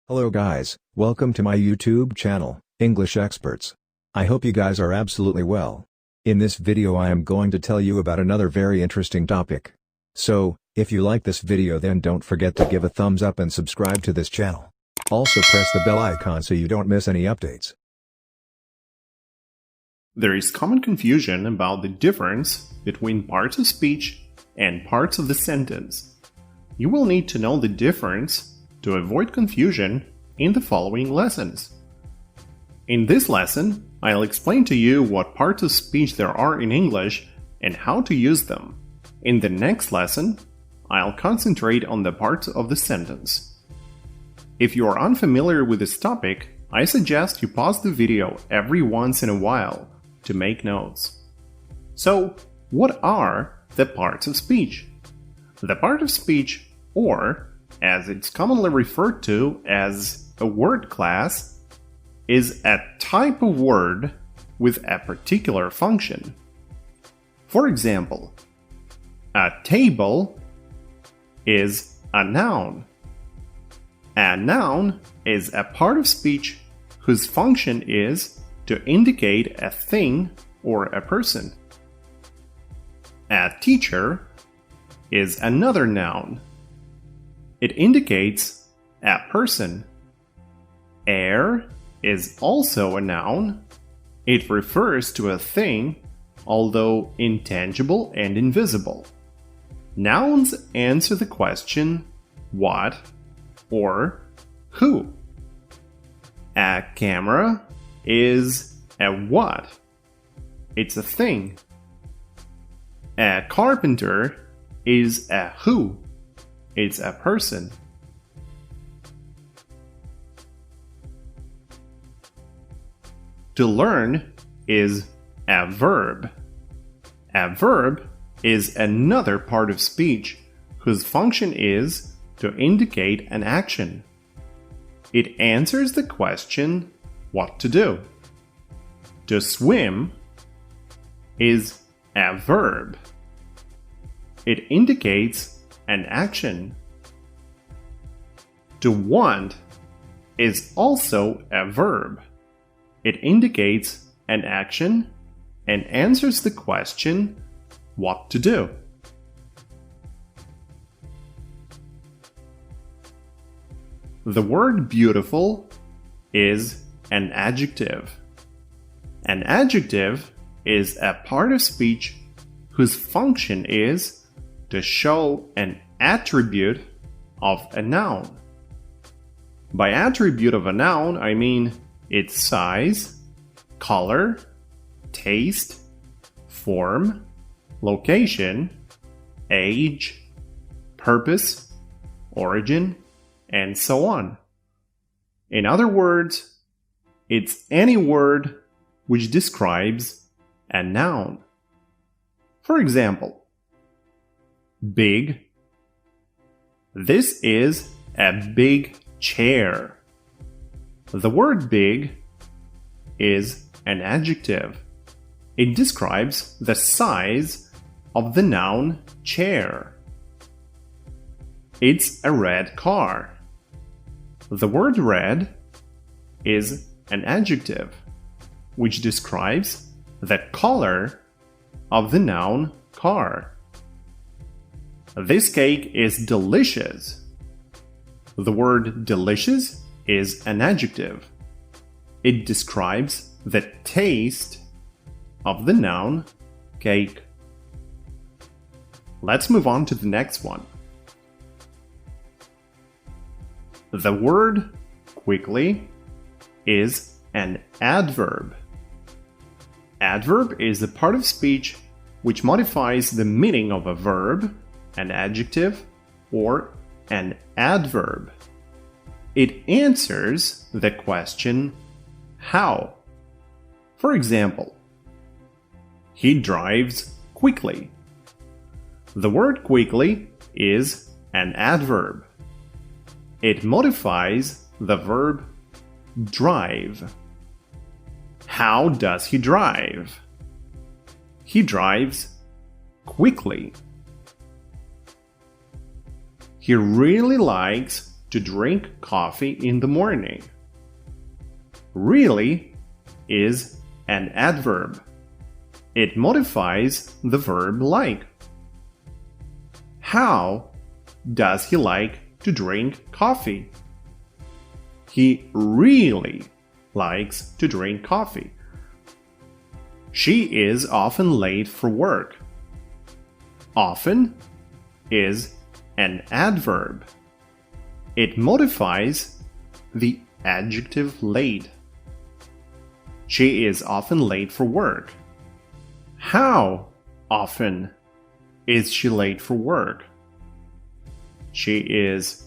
Hello guys, welcome to my YouTube channel, English Experts. I hope you guys are absolutely well. In this video I am going to tell you about another very interesting topic. So, if you like this video then don't forget to give a thumbs up and subscribe to this channel. Also press the bell icon so you don't miss any updates. There is common confusion about the difference between parts of speech and parts of the sentence. You will need to know the difference to avoid confusion in the following lessons. In this lesson, I'll explain to you what parts of speech there are in English and how to use them. In the next lesson, I'll concentrate on the parts of the sentence. If you are unfamiliar with this topic, I suggest you pause the video every once in a while to make notes. So, what are the parts of speech? The part of speech, or as it's commonly referred to as a word class, is a type of word with a particular function. For example, a table is a noun. A noun is a part of speech whose function is to indicate a thing or a person. A teacher is another noun. It indicates a person. Air is also a noun. It refers to a thing, although intangible and invisible. Nouns answer the question what or who. A camera is a what? It's a thing. A carpenter is a who? It's a person. To learn is a verb. A verb is another part of speech whose function is to indicate an action. It answers the question what to do. To swim is a verb. It indicates an action. To want is also a verb. It indicates an action and answers the question what to do. The word beautiful is an adjective. An adjective is a part of speech whose function is to show an attribute of a noun. By attribute of a noun, I mean its size, color, taste, form, location, age, purpose, origin, and so on. In other words, it's any word which describes a noun. For example, big. This is a big chair. The word big is an adjective. It describes the size of the noun chair. It's a red car. The word red is an adjective which describes the color of the noun car. This cake is delicious. The word delicious is an adjective. It describes the taste of the noun cake. Let's move on to the next one. The word quickly is an adverb. Adverb is a part of speech which modifies the meaning of a verb, an adjective, or an adverb. It answers the question how. For example, he drives quickly. The word quickly is an adverb. It modifies the verb drive. How does he drive? He drives quickly. He really likes to drink coffee in the morning. Really is an adverb. It modifies the verb like. How does he like to drink coffee? He really likes to drink coffee. She is often late for work. Often is an adverb. It modifies the adjective late. She is often late for work. How often is she late for work? She is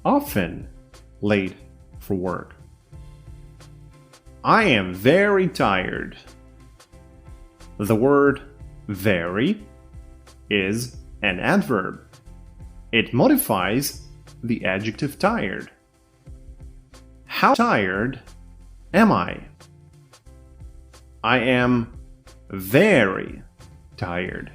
often late for work. I am very tired. The word very is an adverb. It modifies the adjective tired. How tired am I? I am very tired.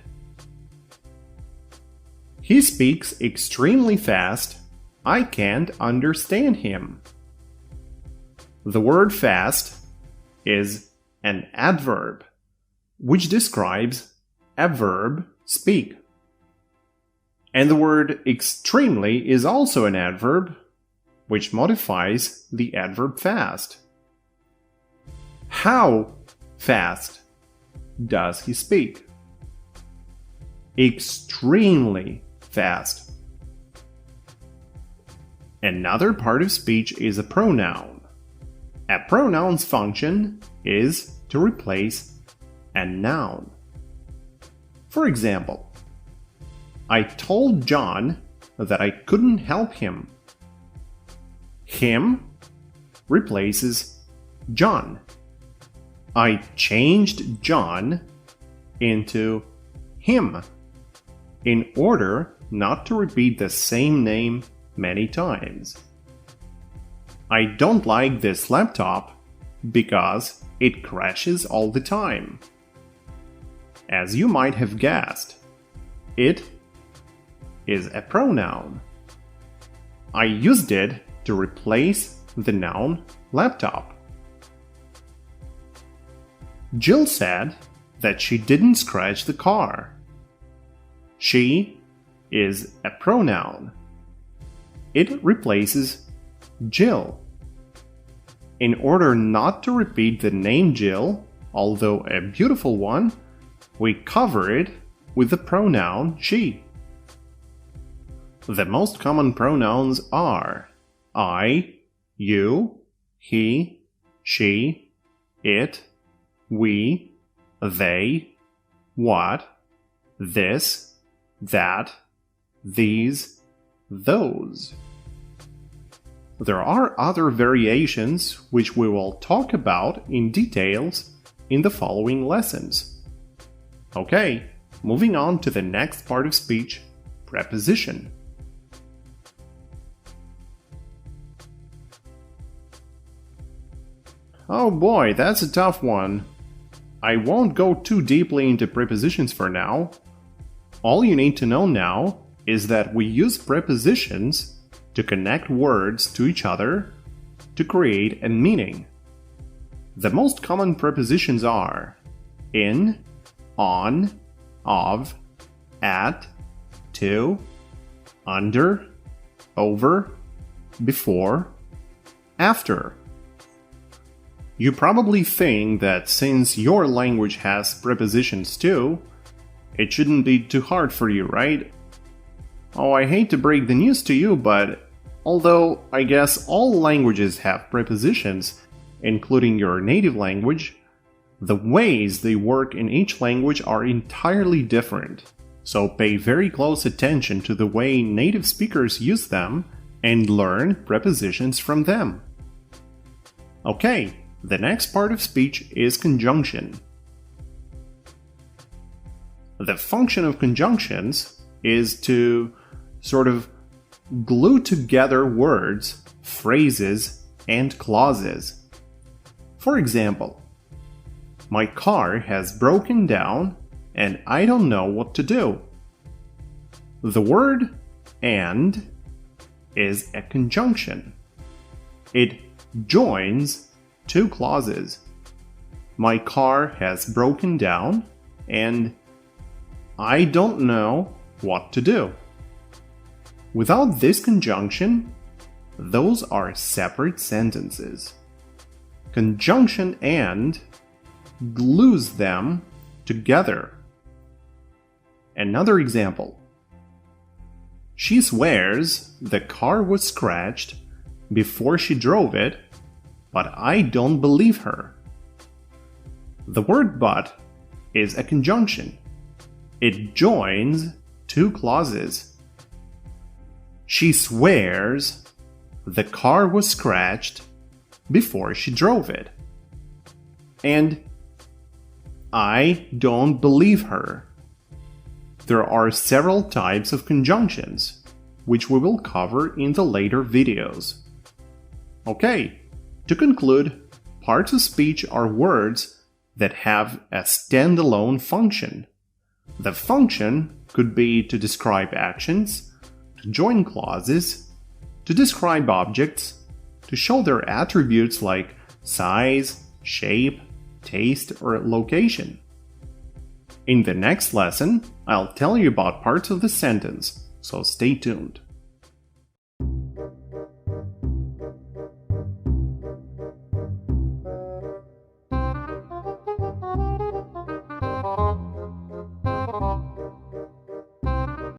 He speaks extremely fast. I can't understand him. The word fast is an adverb, which describes a verb speak. And the word extremely is also an adverb, which modifies the adverb fast. How fast does he speak? Extremely fast. Another part of speech is a pronoun. A pronoun's function is to replace a noun. For example, I told John that I couldn't help him. Him replaces John. I changed John into him in order not to repeat the same name many times. I don't like this laptop because it crashes all the time. As you might have guessed, it is a pronoun. I used it to replace the noun laptop. Jill said that she didn't scratch the car. She is a pronoun. It replaces Jill. In order not to repeat the name Jill, although a beautiful one, we cover it with the pronoun she. The most common pronouns are I, you, he, she, it, we, they, what, this, that, these, those. There are other variations which we will talk about in details in the following lessons. Okay, moving on to the next part of speech, preposition. Oh boy, that's a tough one. I won't go too deeply into prepositions for now. All you need to know now is that we use prepositions to connect words to each other to create a meaning. The most common prepositions are in, on, of, at, to, under, over, before, after. You probably think that since your language has prepositions too, it shouldn't be too hard for you, right? Oh, I hate to break the news to you, but although I guess all languages have prepositions, including your native language, the ways they work in each language are entirely different. So pay very close attention to the way native speakers use them and learn prepositions from them. Okay, the next part of speech is conjunction. The function of conjunctions is to sort of glue together words, phrases, and clauses. For example, my car has broken down and I don't know what to do. The word and is a conjunction. It joins two clauses. My car has broken down and I don't know what to do. Without this conjunction, those are separate sentences. Conjunction and glues them together. Another example. She swears the car was scratched before she drove it, but I don't believe her. The word but is a conjunction. It joins two clauses. She swears the car was scratched before she drove it. And I don't believe her. There are several types of conjunctions, which we will cover in the later videos. Okay, to conclude, parts of speech are words that have a standalone function. The function could be to describe actions, to join clauses, to describe objects, to show their attributes like size, shape, taste, or location. In the next lesson, I'll tell you about parts of the sentence, so stay tuned.